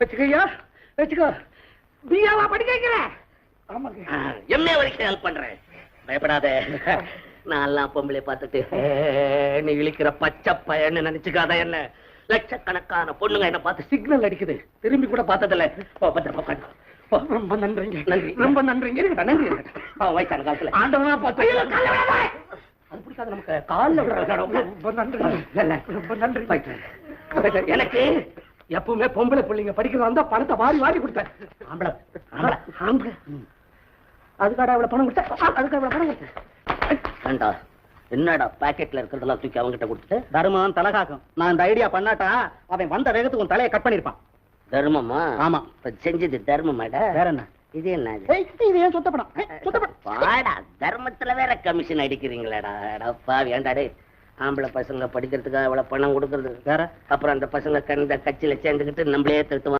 வச்சுக்கையா வச்சுக்கோ. பிஏவா படிக்க வைக்கிற? ஆமாங்க. எம்ஏ வரைக்கும் ஹெல்ப் பண்றேன். பயப்படாத. நான் எல்லாம் பொம்பளை பார்த்துட்டு நீ இழிக்கிற பச்சை பையன்னு நினைச்சுக்காத. என்ன லட்சக்கணக்கான பொண்ணுங்க என்ன பார்த்து சிக்னல் அடிக்குது. திரும்பி கூட பார்த்ததில்ல. ரொம்ப நன்றிங்க. நன்றி. ரொம்ப நன்றிங்க. நன்றி. வயசான காலத்துல ஆண்டவனா பார்த்து. அது பிடிக்காது நமக்கு. காலில் விடுற. ரொம்ப நன்றி. ரொம்ப நன்றி. எனக்கு எப்பவுமே பொம்பளை பிள்ளைங்க படிக்கிறது வந்தா பணத்தை வாரி வாரி கொடுத்தேன். ஆம்பளை ஆம்பளை ஆம்பளை அதுக்காக அவ்வளவு பணம் கொடுத்தேன். அதுக்கு அவ்வளவு பணம் கொடுத்தேன். வேண்டா. என்னடா பாக்கெட்ல இருக்கிறதெல்லாம் தூக்கி அவங்கிட்ட கொடுத்துட்டு? தர்மம் தலகாக்கும். நான் இந்த ஐடியா பண்ணாட்டா அவன் வந்த வேகத்துக்கு உன் தலையை கட் பண்ணிருப்பான். தர்மமா? ஆமா. செஞ்சது தர்மமாடா. வேற என்ன? இது என்ன? இது ஏன் சொத்த படம்? வாடா, தர்மத்துல வேற கமிஷன் அடிக்கிறீங்களாடா. பாவி ஏண்டாடே. ஆம்பளை பசங்க படிக்கிறதுக்காக அவ்வளவு பணம் கொடுக்கறது வேற. அப்புறம் அந்த பசங்க கண்ட கட்சியில சேர்ந்துக்கிட்டு நம்மளே தடுத்து